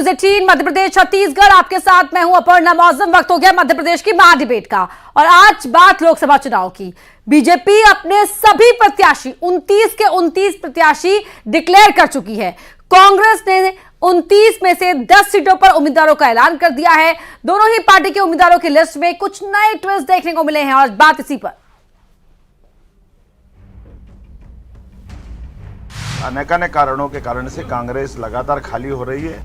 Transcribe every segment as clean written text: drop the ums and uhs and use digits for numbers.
News 18 Madhya Pradesh Chhattisgarh, आपके साथ मैं हूं अपर्णा मौसम। वक्त हो गया मध्य प्रदेश की महा डिबेट का और आज बात लोकसभा चुनाव की। बीजेपी अपने सभी प्रत्याशी 29 के 29 प्रत्याशी डिक्लेयर कर चुकी है। कांग्रेस ने 29 में से 10 सीटों पर उम्मीदवारों का ऐलान कर दिया है। दोनों ही पार्टी के उम्मीदवारों की लिस्ट में कुछ नए ट्विस्ट देखने को मिले हैं और बात इसी पर। अनेक कारणों के कारण से कांग्रेस लगातार खाली हो रही है।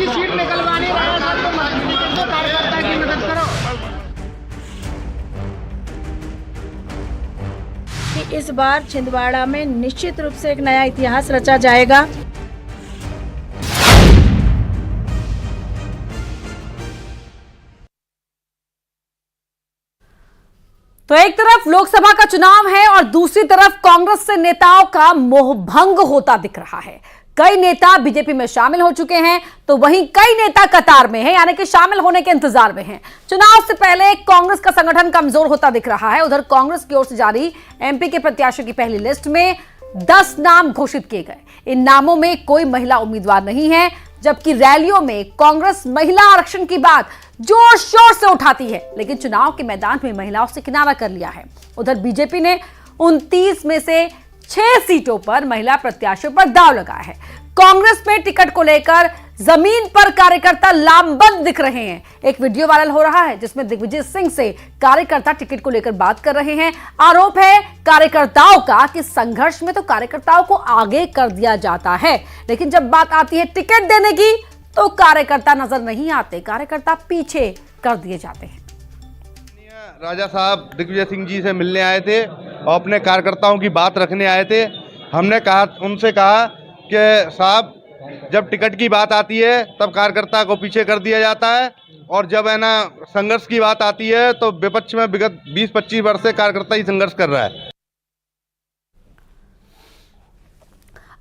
सीट निकलवाने कार्यकर्ता की मदद करो कि इस बार छिंदवाड़ा में निश्चित रूप से एक नया इतिहास रचा जाएगा। तो एक तरफ लोकसभा का चुनाव है और दूसरी तरफ कांग्रेस से नेताओं का मोहभंग होता दिख रहा है। कई नेता बीजेपी में शामिल हो चुके हैं तो वहीं कई नेता कतार में हैं, यानी कि शामिल होने के इंतजार में हैं। चुनाव से पहले कांग्रेस का संगठन कमजोर होता दिख रहा है। उधर कांग्रेस की ओर से जारी एमपी के प्रत्याशियों की पहली लिस्ट में 10 नाम घोषित किए गए। इन नामों में कोई महिला उम्मीदवार नहीं है, जबकि रैलियों में कांग्रेस महिला आरक्षण की बात जोर शोर से उठाती है, लेकिन चुनाव के मैदान में महिलाओं से किनारा कर लिया है। उधर बीजेपी ने 29 में से 6 सीटों पर महिला प्रत्याशियों पर दांव लगाया है। कांग्रेस में टिकट को लेकर जमीन पर कार्यकर्ता लामबंद दिख रहे हैं। एक वीडियो वायरल हो रहा है जिसमें दिग्विजय सिंह से कार्यकर्ता टिकट को लेकर बात कर रहे हैं। आरोप है कार्यकर्ताओं का कि संघर्ष में तो कार्यकर्ताओं को आगे कर दिया जाता है, लेकिन जब बात आती है टिकट देने की तो कार्यकर्ता नजर नहीं आते, कार्यकर्ता पीछे कर दिए जाते हैं। राजा साहब दिग्विजय सिंह जी से मिलने आए थे और अपने कार्यकर्ताओं की बात रखने आए थे। हमने उनसे कहा कि साहब, जब टिकट की बात आती है तब कार्यकर्ता को पीछे कर दिया जाता है, और जब है ना संघर्ष की बात आती है तो विपक्ष में विगत 20-25 वर्ष से कार्यकर्ता ही संघर्ष कर रहा है।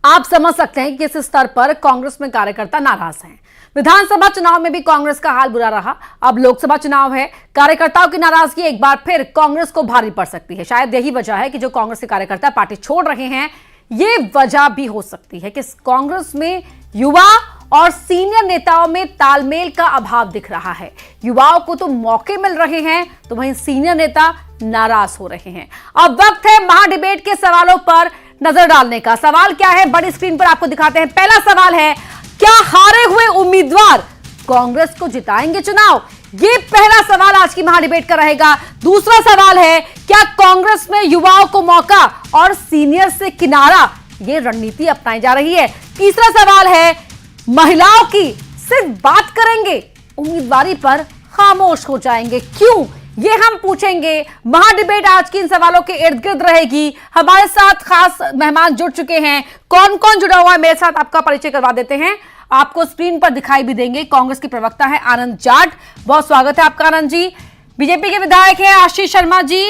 आप समझ सकते हैं कि इस स्तर पर कांग्रेस में कार्यकर्ता नाराज हैं। विधानसभा चुनाव में भी कांग्रेस का हाल बुरा रहा। अब लोकसभा चुनाव है, कार्यकर्ताओं की नाराजगी एक बार फिर कांग्रेस को भारी पड़ सकती है। शायद यही वजह है कि जो कांग्रेस के कार्यकर्ता पार्टी छोड़ रहे हैं, ये वजह भी हो सकती है कि कांग्रेस में युवा और सीनियर नेताओं में तालमेल का अभाव दिख रहा है। युवाओं को तो मौके मिल रहे हैं तो वहीं सीनियर नेता नाराज हो रहे हैं। अब वक्त है महा डिबेट के सवालों पर नजर डालने का। सवाल क्या है, बड़ी स्क्रीन पर आपको दिखाते हैं। पहला सवाल है, क्या हारे हुए उम्मीदवार कांग्रेस को जिताएंगे चुनाव? ये पहला सवाल आज की महा डिबेट का रहेगा। दूसरा सवाल है, क्या कांग्रेस में युवाओं को मौका और सीनियर से किनारा, ये रणनीति अपनाई जा रही है? तीसरा सवाल है, महिलाओं की सिर्फ बात करेंगे, उम्मीदवारी पर खामोश हो जाएंगे, क्यों? ये हम पूछेंगे। महा डिबेट आज की इन सवालों के इर्द गिर्द रहेगी। हमारे साथ खास मेहमान जुड़ चुके हैं। कौन कौन जुड़ा हुआ है मेरे साथ, आपका परिचय करवा देते हैं। आपको स्क्रीन पर दिखाई भी देंगे। कांग्रेस के प्रवक्ता है आनंद जाट, बहुत स्वागत है आपका आनंद जी। बीजेपी के विधायक है आशीष शर्मा जी।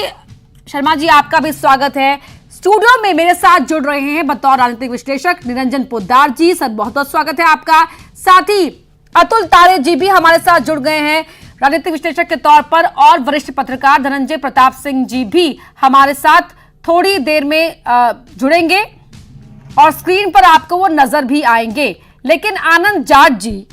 शर्मा जी, आपका भी स्वागत है। स्टूडियो में मेरे साथ जुड़ रहे हैं बतौर राजनीतिक विश्लेषक निरंजन पोद्दार जी, सर बहुत बहुत स्वागत है आपका। साथ ही अतुल तारे जी भी हमारे साथ जुड़ गए हैं राजनीतिक विश्लेषक के तौर पर, और वरिष्ठ पत्रकार धनंजय प्रताप सिंह जी भी हमारे साथ थोड़ी देर में जुड़ेंगे और स्क्रीन पर आपको वो नजर भी आएंगे। लेकिन आनंद जाट जी,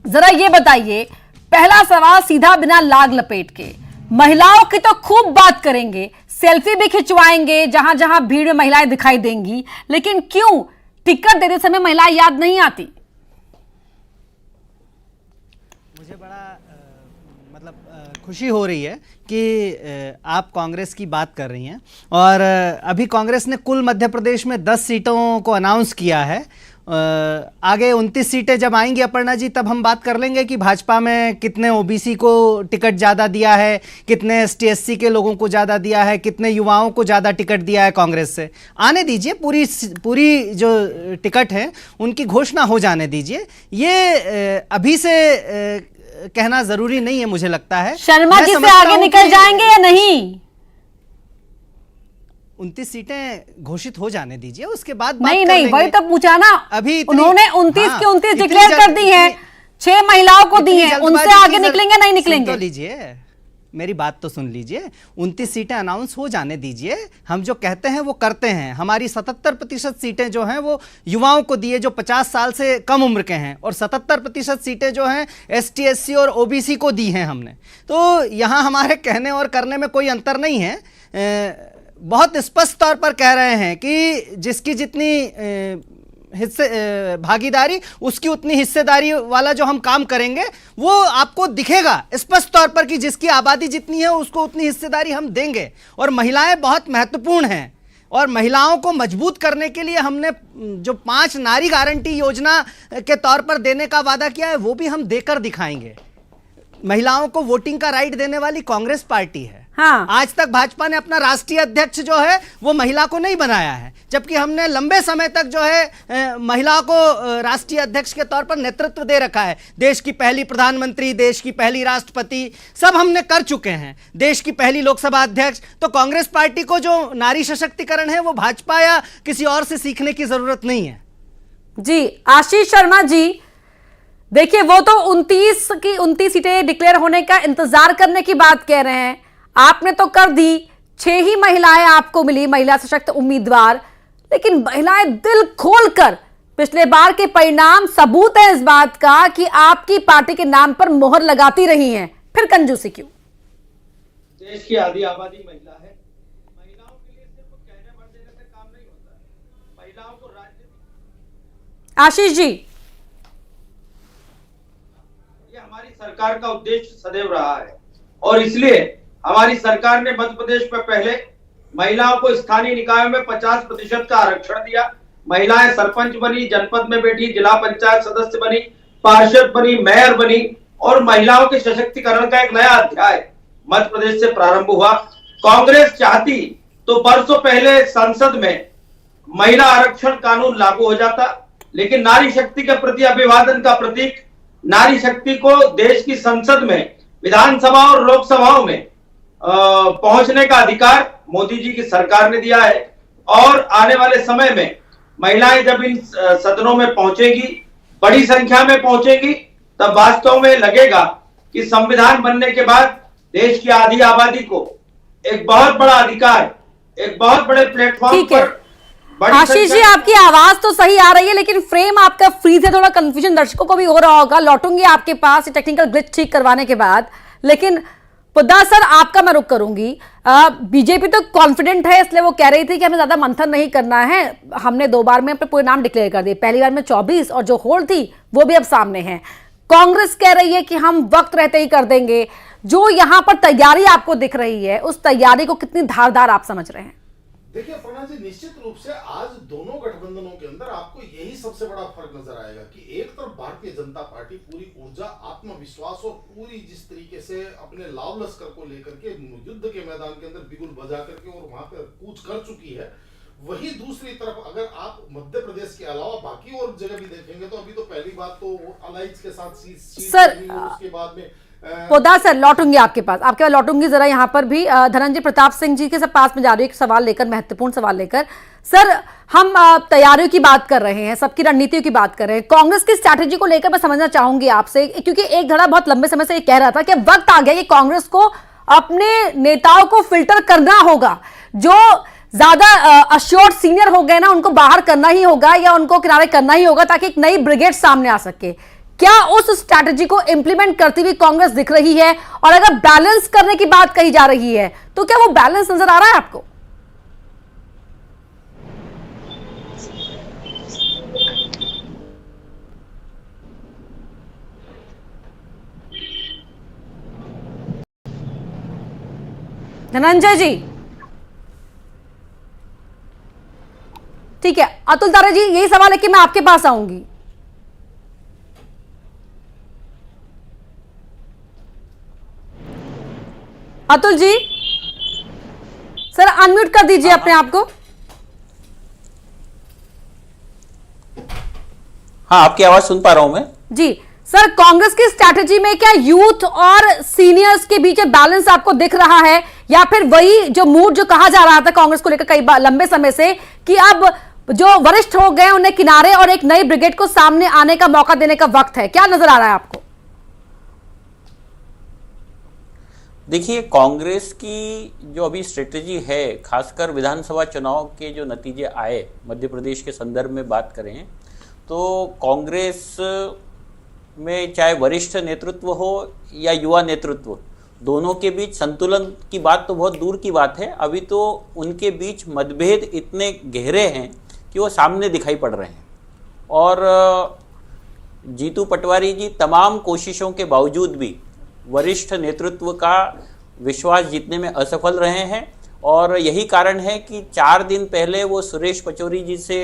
जरा ये बताइए, पहला सवाल सीधा बिना लाग लपेट के, महिलाओं की तो खूब बात करेंगे, सेल्फी भी खिंचवाएंगे जहां जहां भीड़ में महिलाएं दिखाई देंगी, लेकिन क्यों टिकट देते समय महिलाएं याद नहीं आती? मुझे बड़ा खुशी हो रही है कि आप कांग्रेस की बात कर रही हैं, और अभी कांग्रेस ने कुल मध्य प्रदेश में 10 सीटों को अनाउंस किया है। आगे 29 सीटें जब आएंगी अपर्णा जी, तब हम बात कर लेंगे कि भाजपा में कितने ओबीसी को टिकट ज़्यादा दिया है, कितने ST/SC के लोगों को ज़्यादा दिया है, कितने युवाओं को ज़्यादा टिकट दिया है कांग्रेस से। आने दीजिए, पूरी जो टिकट है उनकी घोषणा हो जाने दीजिए। ये अभी से कहना जरूरी नहीं है, मुझे लगता है। शर्मा जी से आगे निकल जाएंगे या नहीं? 29 सीटें घोषित हो जाने दीजिए, उसके बाद नहीं, वही तो पूछा ना। अभी उन्होंने 29 की 29 डिक्लेयर कर दी है, 6 महिलाओं को दी है, उनसे आगे निकलेंगे नहीं निकलेंगे? लीजिए, मेरी बात तो सुन लीजिए, 29 सीटें अनाउंस हो जाने दीजिए। हम जो कहते हैं वो करते हैं। हमारी 77% सीटें जो हैं वो युवाओं को दिए जो 50 साल से कम उम्र के हैं, और 77% सीटें जो हैं ST SC और OBC को दी हैं हमने। तो यहाँ हमारे कहने और करने में कोई अंतर नहीं है। बहुत स्पष्ट तौर पर कह रहे हैं कि जिसकी जितनी हिस्से भागीदारी उसकी उतनी हिस्सेदारी वाला जो हम काम करेंगे वो आपको दिखेगा स्पष्ट तौर पर कि जिसकी आबादी जितनी है उसको उतनी हिस्सेदारी हम देंगे। और महिलाएं बहुत महत्वपूर्ण हैं, और महिलाओं को मजबूत करने के लिए हमने जो 5 नारी गारंटी योजना के तौर पर देने का वादा किया है वो भी हम देकर दिखाएंगे। महिलाओं को वोटिंग का राइट देने वाली कांग्रेस पार्टी है। हाँ। आज तक भाजपा ने अपना राष्ट्रीय अध्यक्ष जो है वो महिला को नहीं बनाया है, जबकि हमने लंबे समय तक जो है महिला को राष्ट्रीय अध्यक्ष के तौर पर नेतृत्व दे रखा है। देश की पहली प्रधानमंत्री, देश की पहली राष्ट्रपति, सब हमने कर चुके हैं। देश की पहली लोकसभा अध्यक्ष। तो कांग्रेस पार्टी को जो नारी सशक्तिकरण है वो भाजपा या किसी और से सीखने की जरूरत नहीं है। जी आशीष शर्मा जी, देखिए वो तो 29 सीटें डिक्लेयर होने का इंतजार करने की बात कह रहे हैं, आपने तो कर दी। 6 ही महिलाएं आपको मिली, महिला सशक्त उम्मीदवार, लेकिन महिलाएं दिल खोलकर पिछले बार के परिणाम सबूत है इस बात का कि आपकी पार्टी के नाम पर मोहर लगाती रही हैं। फिर कंजूसी क्यों? देश की आधी आबादी महिला है। महिलाओं के लिए सिर्फ कहने भर देने से काम नहीं होता है। महिलाओं को राजनीति, आशीष जी, ये हमारी सरकार का उद्देश्य सदैव रहा है, और इसलिए हमारी सरकार ने मध्य प्रदेश में पहले महिलाओं को स्थानीय निकायों में 50% का आरक्षण दिया। महिलाएं सरपंच बनी, जनपद में बैठी, जिला पंचायत सदस्य बनी, पार्षद बनी, मेयर बनी, और महिलाओं के सशक्तिकरण का एक नया अध्याय मध्य प्रदेश से प्रारंभ हुआ। कांग्रेस चाहती तो वर्षों पहले संसद में महिला आरक्षण कानून लागू हो जाता, लेकिन नारी शक्ति के प्रति अभिवादन का प्रतीक नारी शक्ति को देश की संसद में, विधानसभा और लोकसभाओं में पहुंचने का अधिकार मोदी जी की सरकार ने दिया है। और आने वाले समय में महिलाएं जब इन सदनों में पहुंचेगी, बड़ी संख्या में पहुंचेगी, तब वास्तव में लगेगा कि संविधान बनने के बाद देश की आधी आबादी को एक बहुत बड़ा अधिकार, एक बहुत बड़े प्लेटफॉर्म पर। आशीष जी, आपकी आवाज तो सही आ रही है, लेकिन फ्रेम आपका फ्रीज है, थोड़ा कंफ्यूजन दर्शकों को भी हो रहा होगा। लौटूंगी आपके पास टेक्निकल ग्लिच ठीक करवाने के बाद, लेकिन पुद्दा सर आपका मैं रुक करूंगी। बीजेपी तो कॉन्फिडेंट है, इसलिए वो कह रही थी कि हमें ज्यादा मंथन नहीं करना है। हमने 2 बार में अपने पूरे नाम डिक्लेयर कर दिए, पहली बार में 24 और जो होल्ड थी वो भी अब सामने है। कांग्रेस कह रही है कि हम वक्त रहते ही कर देंगे। जो यहां पर तैयारी आपको दिख रही है, उस तैयारी को कितनी धारदार आप समझ रहे हैं? देखिए फरना जी, निश्चित रूप से आज दोनों गठबंधनों के अंदर आपको यही सबसे बड़ा फर्क नजर आएगा कि एक तरफ भारतीय जनता पार्टी पूरी ऊर्जा, आत्मविश्वास और पूरी जिस तरीके से अपने लाव लश्कर को लेकर के युद्ध के मैदान के अंदर बिगुल बजा करके और वहां पर कूच कर चुकी है, वही दूसरी तरफ अगर आप मध्य प्रदेश के अलावा बाकी और जगह भी देखेंगे तो अभी तो पहली बात तो अलायंस के साथ सर, उसके बाद में पोद्दार सर लौटूंगी आपके पास लौटूंगी जरा यहाँ पर भी धनंजय प्रताप सिंह जी के पास में जा रही हूँ एक सवाल लेकर, महत्वपूर्ण सवाल लेकर। सर, हम तैयारियों की बात कर रहे हैं, सबकी रणनीतियों की बात कर रहे हैं, कांग्रेस की स्ट्रैटेजी को लेकर मैं समझना चाहूंगी आपसे, क्योंकि एक धड़ा बहुत लंबे समय से ये कह रहा था कि वक्त आ गया कि कांग्रेस को अपने नेताओं को फिल्टर करना होगा। जो ज्यादा अश्योर्ड सीनियर हो गए ना, उनको बाहर करना ही होगा या उनको किनारे करना ही होगा, ताकि एक नई ब्रिगेड सामने आ सके। क्या उस स्ट्रैटेजी को इंप्लीमेंट करती हुई कांग्रेस दिख रही है? और अगर बैलेंस करने की बात कही जा रही है तो क्या वो बैलेंस नजर आ रहा है आपको? धनंजय जी, ठीक है। अतुल तारे जी, यही सवाल है कि मैं आपके पास आऊंगी। अतुल जी, सर अनम्यूट कर दीजिए अपने आप को। हाँ, आपकी आवाज सुन पा रहा हूं मैं जी। सर, कांग्रेस की स्ट्रैटेजी में क्या यूथ और सीनियर्स के बीच बैलेंस आपको दिख रहा है, या फिर वही जो मूड जो कहा जा रहा था कांग्रेस को लेकर कई बार लंबे समय से कि अब जो वरिष्ठ हो गए उन्हें किनारे और एक नई ब्रिगेड को सामने आने का मौका देने का वक्त है? क्या नजर आ रहा है आपको? देखिए, कांग्रेस की जो अभी स्ट्रेटेजी है, खासकर विधानसभा चुनाव के जो नतीजे आए मध्य प्रदेश के संदर्भ में बात करें तो कांग्रेस में चाहे वरिष्ठ नेतृत्व हो या युवा नेतृत्व, दोनों के बीच संतुलन की बात तो बहुत दूर की बात है। अभी तो उनके बीच मतभेद इतने गहरे हैं कि वो सामने दिखाई पड़ रहे हैं। और जीतू पटवारी जी तमाम कोशिशों के बावजूद भी वरिष्ठ नेतृत्व का विश्वास जीतने में असफल रहे हैं। और यही कारण है कि 4 दिन पहले वो सुरेश पचौरी जी से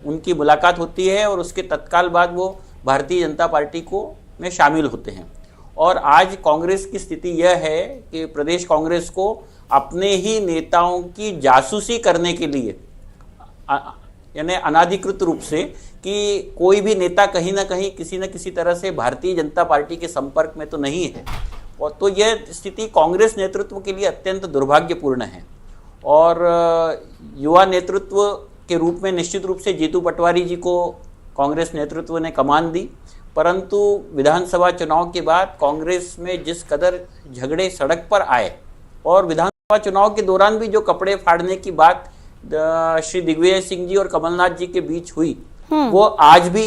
उनकी मुलाकात होती है और उसके तत्काल बाद वो भारतीय जनता पार्टी में शामिल होते हैं। और आज कांग्रेस की स्थिति यह है कि प्रदेश कांग्रेस को अपने ही नेताओं की जासूसी करने के लिए, यानी अनाधिकृत रूप से, कि कोई भी नेता कहीं ना कहीं किसी न किसी तरह से भारतीय जनता पार्टी के संपर्क में तो नहीं है। और तो यह स्थिति कांग्रेस नेतृत्व के लिए अत्यंत दुर्भाग्यपूर्ण है। और युवा नेतृत्व के रूप में निश्चित रूप से जीतू पटवारी जी को कांग्रेस नेतृत्व ने कमान दी, परंतु विधानसभा चुनाव के बाद कांग्रेस में जिस कदर झगड़े सड़क पर आए और विधानसभा चुनाव के दौरान भी जो कपड़े फाड़ने की बात श्री दिग्विजय सिंह जी और कमलनाथ जी के बीच हुई, वो आज भी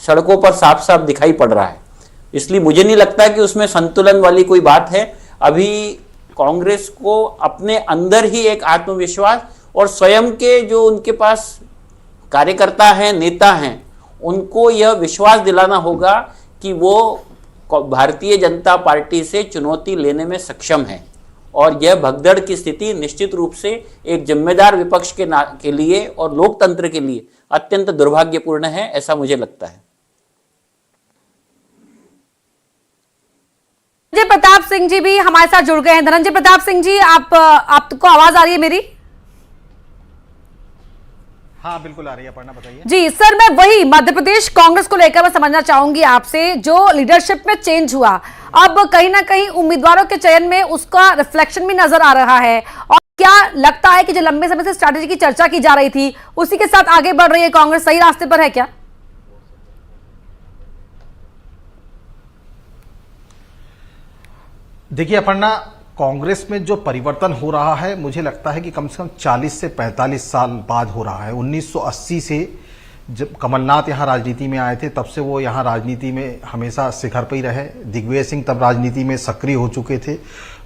सड़कों पर साफ साफ दिखाई पड़ रहा है। इसलिए मुझे नहीं लगता कि उसमें संतुलन वाली कोई बात है। अभी कांग्रेस को अपने अंदर ही एक आत्मविश्वास और स्वयं के जो उनके पास कार्यकर्ता हैं, नेता हैं, उनको यह विश्वास दिलाना होगा कि वो भारतीय जनता पार्टी से चुनौती लेने में सक्षम है। और यह भगदड़ की स्थिति निश्चित रूप से एक जिम्मेदार विपक्ष के लिए और लोकतंत्र के लिए अत्यंत दुर्भाग्यपूर्ण है, ऐसा मुझे लगता है। धनंजय प्रताप सिंह जी भी हमारे साथ जुड़ गए हैं। धनंजय प्रताप सिंह जी, आपको आवाज आ रही है मेरी? हाँ, बिल्कुल आ रही है। अपर्णा, बताइए। जी सर, मैं वही मध्य प्रदेश कांग्रेस को लेकर मैं समझना चाहूंगी आपसे, जो लीडरशिप में चेंज हुआ, अब कहीं ना कहीं उम्मीदवारों के चयन में उसका रिफ्लेक्शन भी नजर आ रहा है। और क्या लगता है कि जो लंबे समय से स्ट्रैटेजी की चर्चा की जा रही थी, उसी के साथ आगे बढ़ रही है कांग्रेस? सही रास्ते पर है क्या? देखिए अपर्णा, कांग्रेस में जो परिवर्तन हो रहा है, मुझे लगता है कि कम से कम 40 से 45 साल बाद हो रहा है। 1980 से जब कमलनाथ यहाँ राजनीति में आए थे, तब से वो यहाँ राजनीति में हमेशा शिखर पर ही रहे। दिग्विजय सिंह तब राजनीति में सक्रिय हो चुके थे।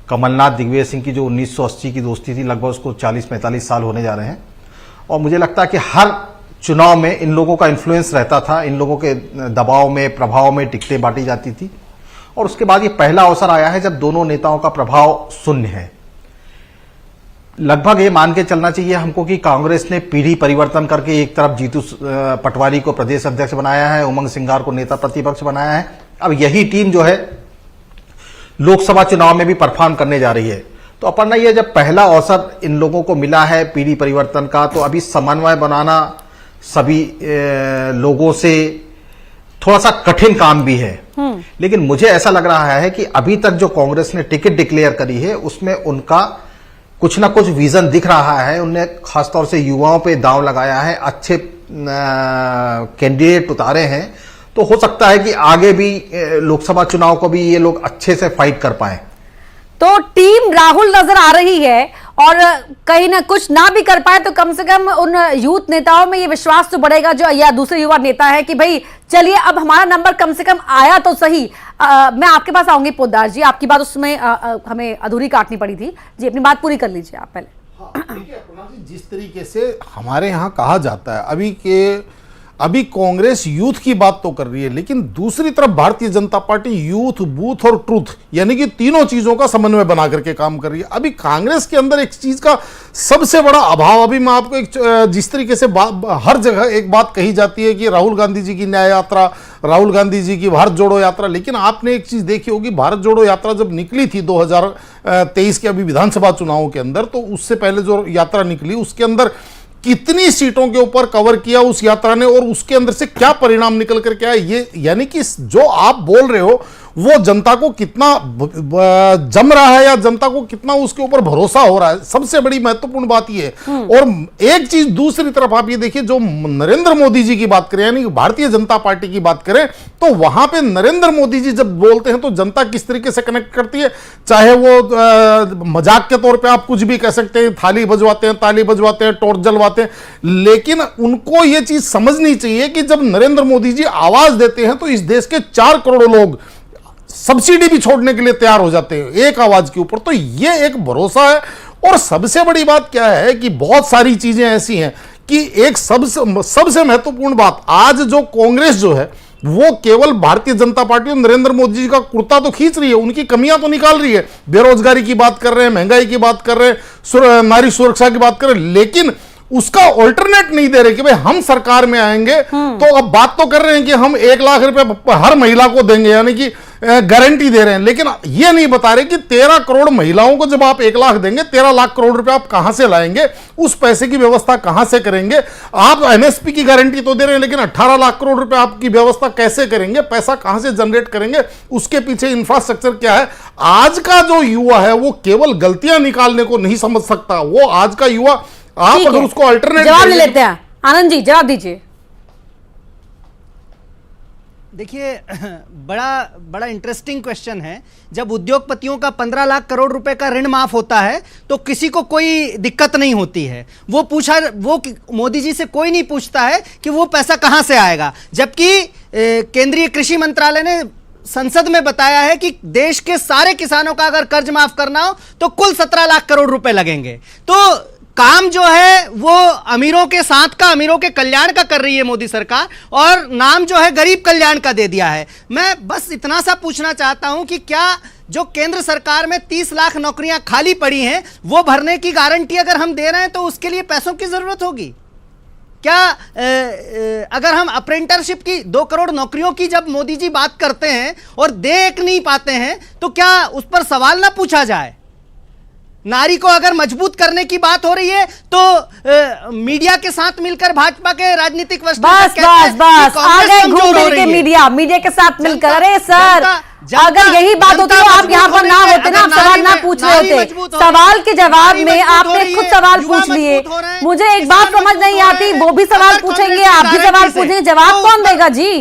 कमलनाथ दिग्विजय सिंह की जो 1980 की दोस्ती थी, लगभग उसको 40-45 साल होने जा रहे हैं। और मुझे लगता है कि हर चुनाव में इन लोगों का इन्फ्लुएंस रहता था, इन लोगों के दबाव में, प्रभाव में टिकटें बांटी जाती थी। और उसके बाद ये पहला अवसर आया है जब दोनों नेताओं का प्रभाव शून्य है। लगभग ये मान के चलना चाहिए हमको कि कांग्रेस ने पीढ़ी परिवर्तन करके एक तरफ जीतू पटवारी को प्रदेश अध्यक्ष बनाया है, उमंग सिंघार को नेता प्रतिपक्ष बनाया है। अब यही टीम जो है लोकसभा चुनाव में भी परफॉर्म करने जा रही है। तो अपर्णा, ये जब पहला अवसर इन लोगों को मिला है पीढ़ी परिवर्तन का, तो अभी समन्वय बनाना सभी लोगों से थोड़ा सा कठिन काम भी है। लेकिन मुझे ऐसा लग रहा है कि अभी तक जो कांग्रेस ने टिकट डिक्लेयर करी है, उसमें उनका कुछ ना कुछ विजन दिख रहा है। उन्होंने खासतौर से युवाओं पे दांव लगाया है, अच्छे कैंडिडेट उतारे हैं। तो हो सकता है कि आगे भी लोकसभा चुनाव को भी ये लोग अच्छे से फाइट कर पाए। तो टीम राहुल नजर आ रही है, और कहीं ना कुछ ना भी कर पाए तो कम से कम उन यूथ नेताओं में ये विश्वास तो बढ़ेगा, जो या दूसरे युवा नेता है, कि भाई चलिए अब हमारा नंबर कम से कम आया तो सही। मैं आपके पास आऊंगी पोद्दार जी, आपकी बात उसमें हमें अधूरी काटनी पड़ी थी जी, अपनी बात पूरी कर लीजिए आप पहले। देखिए अपर्णा जी, जिस तरीके से हमारे यहाँ कहा जाता है अभी कांग्रेस यूथ की बात तो कर रही है, लेकिन दूसरी तरफ Bharatiya Janata party youth, booth और ट्रूथ, यानी कि तीनों चीजों का समन्वय बना करके काम कर रही है। अभी कांग्रेस के अंदर एक चीज का सबसे बड़ा अभाव, अभी मैं आपको जिस तरीके से हर जगह एक बात कही जाती है कि राहुल गांधी जी की न्याय यात्रा, राहुल गांधी जी की भारत जोड़ो यात्रा, लेकिन आपने एक चीज देखी होगी, भारत जोड़ो यात्रा जब निकली थी 2023 के अभी विधानसभा चुनावों के अंदर, तो उससे पहले जो यात्रा निकली उसके अंदर कितनी सीटों के ऊपर कवर किया उस यात्रा ने, और उसके अंदर से क्या परिणाम निकल करके आया, ये यानी कि जो आप बोल रहे हो वो जनता को कितना जम रहा है या जनता को कितना उसके ऊपर भरोसा हो रहा है, सबसे बड़ी महत्वपूर्ण बात ये है। और एक चीज दूसरी तरफ आप ये देखिए, जो नरेंद्र मोदी जी की बात करें यानी भारतीय जनता पार्टी की बात करें, तो वहां पे नरेंद्र मोदी जी जब बोलते हैं तो जनता किस तरीके से कनेक्ट करती है। चाहे वो मजाक के तौर पे आप कुछ भी कह सकते हैं, थाली बजवाते हैं, ताली बजवाते हैं, टॉर्च जलवाते हैं, लेकिन उनको ये चीज समझनी चाहिए कि जब नरेंद्र मोदी जी आवाज देते हैं तो इस देश के 4 करोड़ लोग सब्सिडी भी छोड़ने के लिए तैयार हो जाते हैं एक आवाज के ऊपर। तो ये एक भरोसा है। और सबसे बड़ी बात क्या है कि बहुत सारी चीजें ऐसी हैं कि एक सबसे महत्वपूर्ण बात, आज जो कांग्रेस जो है वो केवल भारतीय जनता पार्टी और नरेंद्र मोदी जी का कुर्ता तो खींच रही है, उनकी कमियां तो निकाल रही है। बेरोजगारी की बात कर रहे हैं, महंगाई की बात कर रहे हैं, नारी सुरक्षा की बात कर रहे हैं, लेकिन उसका ऑल्टरनेट नहीं दे रहे कि भाई हम सरकार में आएंगे तो अब बात तो कर रहे हैं कि हम 1 लाख रुपए हर महिला को देंगे, यानी कि गारंटी दे रहे हैं, लेकिन ये नहीं बता रहे कि 13 करोड़ महिलाओं को जब आप 1 लाख देंगे, 13 लाख करोड़ रुपए आप कहां से लाएंगे, उस पैसे की व्यवस्था कहां से करेंगे। आप एमएसपी की गारंटी तो दे रहे हैं, लेकिन 18 लाख करोड़ रुपए आपकी व्यवस्था कैसे करेंगे, पैसा कहां से जनरेट करेंगे, उसके पीछे इंफ्रास्ट्रक्चर क्या है। आज का जो युवा है वो केवल गलतियां निकालने को नहीं समझ सकता, वो आज का युवा, आप अगर उसको अल्टरनेट जवाब ले लेते हैं। आनंद जी जवाब दीजिए। देखिए, बड़ा इंटरेस्टिंग क्वेश्चन है। जब उद्योगपतियों का 15 लाख करोड़ रुपए का ऋण माफ होता है तो किसी को कोई दिक्कत नहीं होती है। वो मोदी जी से कोई नहीं पूछता है कि वो पैसा कहां से आएगा, जबकि केंद्रीय कृषि मंत्रालय ने संसद में बताया है कि देश के सारे किसानों का अगर कर्ज माफ करना हो तो कुल 17 लाख करोड़ रुपए लगेंगे। तो काम जो है वो अमीरों के साथ का, अमीरों के कल्याण का कर रही है मोदी सरकार, और नाम जो है गरीब कल्याण का दे दिया है। मैं बस इतना सा पूछना चाहता हूं कि क्या जो केंद्र सरकार में 30 लाख नौकरियां खाली पड़ी हैं वो भरने की गारंटी अगर हम दे रहे हैं तो उसके लिए पैसों की जरूरत होगी क्या? अगर हम अप्रेंटिसशिप की 2 करोड़ नौकरियों की जब मोदी जी बात करते हैं और देख नहीं पाते हैं तो क्या उस पर सवाल ना पूछा जाए? नारी को अगर मजबूत करने की बात हो रही है तो मीडिया के साथ मिलकर भाजपा के राजनीतिक बस आ गए घूम फिर के मीडिया के साथ मिलकर। अरे सर, अगर यही बात होती तो आप यहाँ पर ना होते ना, आप सवाल ना पूछ रहे होते। सवाल के जवाब में आपने खुद सवाल पूछ लिए। मुझे एक बात समझ नहीं आती, वो भी सवाल पूछेंगे, आप भी सवाल पूछेंगे, जवाब कौन देगा जी?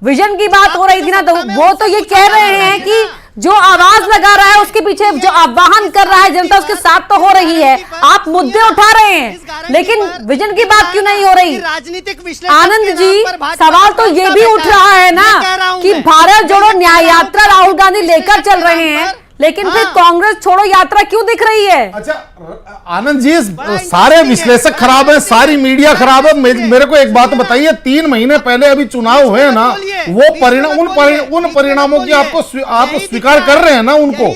विजन की बात हो रही थी ना, तो वो तो ये कह रहे हैं कि जो आवाज लगा रहा है उसके पीछे जो आह्वान कर रहा है जनता, उसके साथ तो हो रही है। आप मुद्दे उठा रहे हैं लेकिन विजन की बात क्यों नहीं हो रही? राजनीतिक आनंद जी, सवाल तो ये भी उठ रहा है ना कि भारत जोड़ो न्याय यात्रा राहुल गांधी लेकर चल रहे हैं, लेकिन फिर कांग्रेस छोड़ो यात्रा क्यों दिख रही है? अच्छा आनंद जी, सारे विश्लेषक खराब है, सारी मीडिया खराब है। मेरे को एक बात बताइए, 3 महीने पहले अभी चुनाव हुए ना, वो परिणाम उन परिणामों की आप स्वीकार कर रहे हैं ना, उनको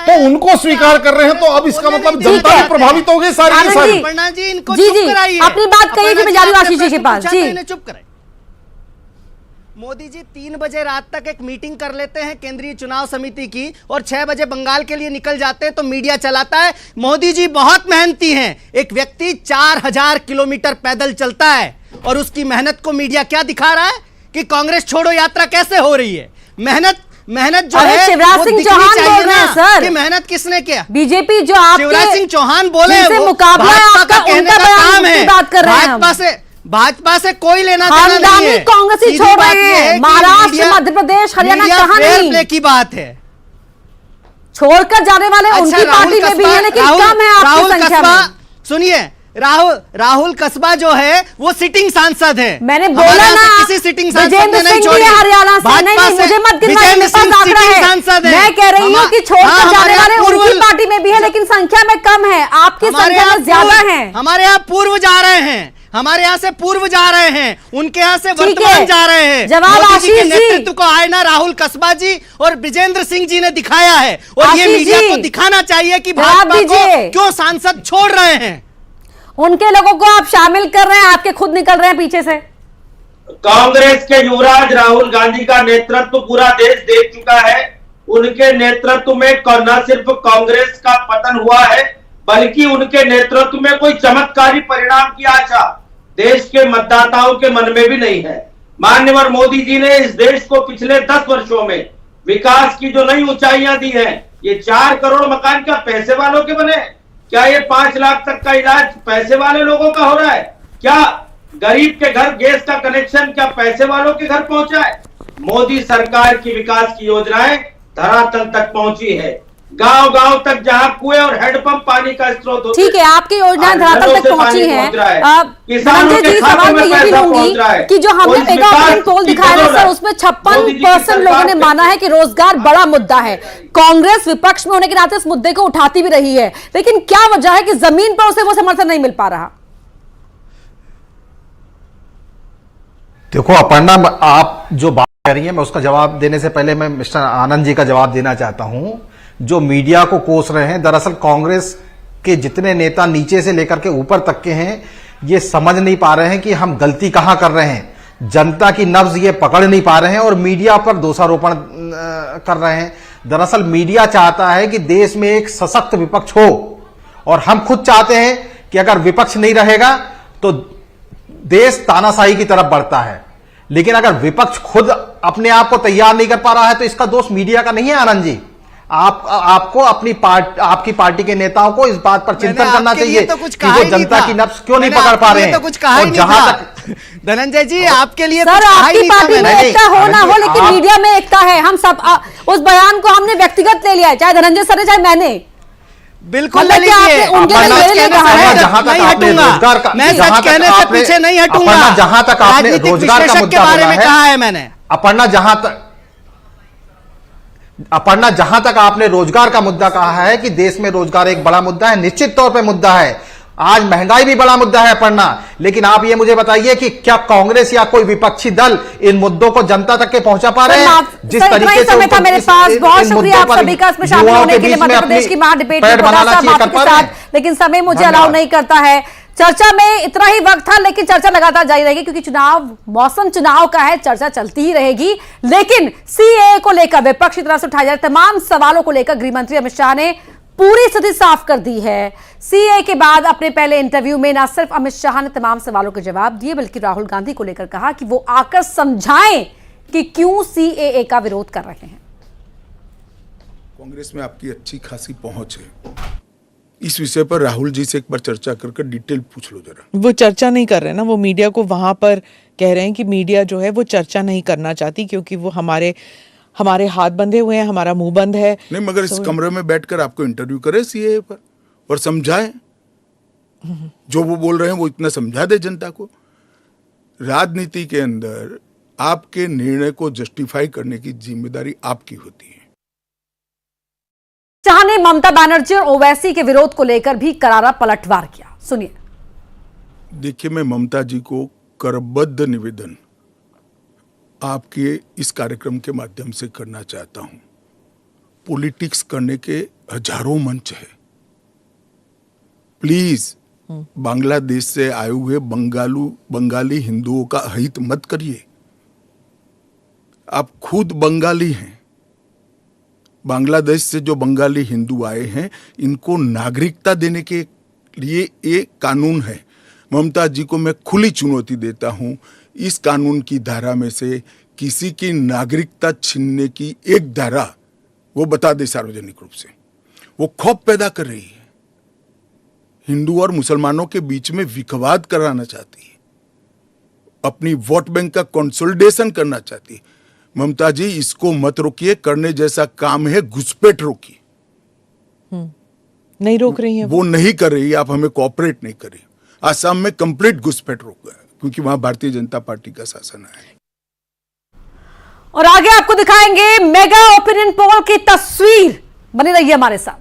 तो उनको स्वीकार कर रहे हैं, तो अब इसका मतलब जनता भी प्रभावित हो गई सारी की सारी। जी अपनी बात कहिए कि मैं जा रही हूं आशीष जी के पास। जी चुप करें। मोदी जी 3 बजे रात तक एक मीटिंग कर लेते हैं केंद्रीय चुनाव समिति की और 6 बजे बंगाल के लिए निकल जाते हैं तो मीडिया चलाता है। मोदी जी बहुत मेहनती हैं। एक व्यक्ति 4000 किलोमीटर पैदल चलता है और उसकी मेहनत को मीडिया क्या दिखा रहा है कि कांग्रेस छोड़ो यात्रा कैसे हो रही है। मेहनत जो है शिवराज सिंह चौहान बोल रहे हैं सर, कि मेहनत किसने किया? बीजेपी जो आपके शिवराज सिंह चौहान बोले वो मुकाबला आपका कहने का काम है। बात कर रहे हैं भाजपा से कोई लेना देना नहीं है। कांग्रेस ही छोड़ रहे हैं, महाराष्ट्र, मध्य प्रदेश, हरियाणा कहां नहीं की बात है। छोड़कर जाने वाले उनकी पार्टी में भी है, लेकिन कम है आपकी संख्या में। सुनिए, राहुल कस्बा जो है वो सिटिंग सांसद है। मैंने बोला ना, किसी सिटिंग सांसद ने नहीं छोड़ी। हरियाणा से नहीं, मुझे मत गिनवाइए, मेरे पास आंकड़ा है। मैं कह रही हूँ कि छोड़कर जाने वाले उनकी पार्टी में भी है, लेकिन संख्या में कम है, आपकी संख्या में ज्यादा है। हमारे यहाँ पूर्व जा रहे हैं, हमारे यहाँ से पूर्व जा रहे हैं, उनके यहाँ से वर्तमान जा रहे हैं। जवाब आशीष जी, नेतृत्व को आईना राहुल कस्बा जी और विजेंद्र सिंह जी ने दिखाया है और ये मीडिया को दिखाना चाहिए कि भाजपा को क्यों सांसद छोड़ रहे हैं। उनके लोगों को आप शामिल कर रहे हैं, आपके खुद निकल रहे हैं पीछे से। कांग्रेस के युवराज राहुल गांधी का नेतृत्व पूरा देश देख चुका है। उनके नेतृत्व में न सिर्फ कांग्रेस का पतन हुआ है, बल्कि उनके नेतृत्व में कोई चमत्कारी परिणाम की आशा देश के मतदाताओं के मन में भी नहीं है। माननीय मोदी जी ने इस देश को पिछले 10 वर्षों में विकास की जो नई ऊंचाइयां दी हैं, ये 4 करोड़ मकान क्या पैसे वालों के बने? क्या ये 5 लाख तक का इलाज पैसे वाले लोगों का हो रहा है? क्या गरीब के घर गैस का कनेक्शन क्या पैसे वालों के घर पहुंचा है? मोदी सरकार की विकास की योजनाएं धरातल तक पहुंची है, गांव-गांव तक, जहां कुएं और हैंडपंप पानी का स्रोत होते हैं। ठीक है, आपकी योजनाएं धरातल तक पहुंची हैं। धनंजय जी, सवाल मैं ये भी लूंगी कि जो हमने मेगा ओपिनियन पोल दिखाया था सर, उसमें 56% लोगों ने माना है कि रोजगार बड़ा मुद्दा है। कांग्रेस विपक्ष में होने के नाते इस मुद्दे को उठाती भी रही है, लेकिन क्या वजह है कि जमीन पर उसे वो समर्थन नहीं मिल पा रहा? देखो अपर्णा, आप जो बात कह रही हैं, मैं उसका जवाब देने से पहले मैं मिस्टर आनंद जी का जवाब देना चाहता हूं। जो मीडिया को कोस रहे हैं, दरअसल कांग्रेस के जितने नेता नीचे से लेकर के ऊपर तक के हैं, ये समझ नहीं पा रहे हैं कि हम गलती कहां कर रहे हैं। जनता की नब्ज ये पकड़ नहीं पा रहे हैं और मीडिया पर दोषारोपण कर रहे हैं। दरअसल मीडिया चाहता है कि देश में एक सशक्त विपक्ष हो, और हम खुद चाहते हैं कि अगर विपक्ष नहीं रहेगा तो देश तानाशाही की तरफ बढ़ता है। लेकिन अगर विपक्ष खुद अपने आप को तैयार नहीं कर पा रहा है तो इसका दोष मीडिया का नहीं है आनंद जी। आपको आपकी पार्टी के नेताओं को इस बात पर चिंतन करना चाहिए तो कि वो जनता की नब्ज क्यों नहीं पकड़ पा रहे हैं। तो कुछ कहा ही नहीं था धनंजय जी, आपके लिए सर, आपकी पार्टी में एकता हो ना हो, लेकिन मीडिया में एकता है। हम सब उस बयान को हमने व्यक्तिगत ले लिया है, चाहे धनंजय सर ने चाहे मैंने। बिल्कुल उनके लिए जहां तक आपने रोजगार का, मैं सच कहने से पीछे नहीं हटूंगा। जहां तक आपने रोजगार का मुद्दा बारे में कहा है मैंने, अपर्णा जहां तक आपने रोजगार का मुद्दा कहा है कि देश में रोजगार एक बड़ा मुद्दा है, निश्चित तौर पे मुद्दा है। आज महंगाई भी बड़ा मुद्दा है अपर्णा, लेकिन आप ये मुझे बताइए कि क्या कांग्रेस या कोई विपक्षी दल इन मुद्दों को जनता तक के पहुंचा पा रहे हैं? जिस तरीके से था मेरे पास, बहुत शुक्रिया आप सभी का इसमें शामिल होने के लिए, मध्य प्रदेश की महा डिबेट में आपके साथ, लेकिन समय मुझे अलाउ नहीं करता है। चर्चा में इतना ही वक्त था, लेकिन चर्चा लगातार जारी रहेगी क्योंकि मौसम चुनाव का है, चर्चा चलती ही रहेगी। लेकिन सीएए को लेकर विपक्ष की तरफ से उठाए जा रहे तमाम सवालों को लेकर गृह मंत्री अमित शाह ने पूरी स्थिति साफ कर दी है। सीएए के बाद अपने पहले इंटरव्यू में न सिर्फ अमित शाह ने तमाम सवालों के जवाब दिए, बल्कि राहुल गांधी को लेकर कहा कि वो आकर समझाएं कि क्यों सीएए का विरोध कर रहे हैं। कांग्रेस में आपकी अच्छी खासी पहुंच है, इस विषय पर राहुल जी से एक बार चर्चा करके डिटेल पूछ लो जरा। वो चर्चा नहीं कर रहे ना, वो मीडिया को वहां पर कह रहे हैं कि मीडिया जो है वो चर्चा नहीं करना चाहती क्योंकि वो हमारे हाथ बंधे हुए हैं, हमारा मुंह बंद है। नहीं, मगर इस कमरे में बैठकर आपको इंटरव्यू करे सीएए पर और समझाए, जो वो बोल रहे हैं वो इतना समझा दे जनता को। राजनीति के अंदर आपके निर्णय को जस्टिफाई करने की जिम्मेदारी आपकी होती है। शाह ने ममता बनर्जी और ओवैसी के विरोध को लेकर भी करारा पलटवार किया, सुनिए। देखिए, मैं ममता जी को करबद्ध निवेदन आपके इस कार्यक्रम के माध्यम से करना चाहता हूं। पॉलिटिक्स करने के हजारों मंच है, प्लीज बांग्लादेश से आए हुए बंगाली हिंदुओं का अहित मत करिए। आप खुद बंगाली हैं, बांग्लादेश से जो बंगाली हिंदू आए हैं इनको नागरिकता देने के लिए एक कानून है। ममता जी को मैं खुली चुनौती देता हूं, इस कानून की धारा में से किसी की नागरिकता छीनने की एक धारा वो बता दे सार्वजनिक रूप से। वो खौफ पैदा कर रही है, हिंदू और मुसलमानों के बीच में विखवाद कराना चाहती है, अपनी वोट बैंक का कंसोलिडेशन करना चाहती है। ममता जी, इसको मत रोकिए, करने जैसा काम है घुसपैठ रोकिए। नहीं रोक रही है वो नहीं कर रही, आप हमें कोऑपरेट नहीं कर रही। आसाम में कंप्लीट घुसपैठ रोक गया क्योंकि वहां भारतीय जनता पार्टी का शासन है। और आगे आपको दिखाएंगे मेगा ओपिनियन पोल की तस्वीर, बनी रहिए हमारे साथ।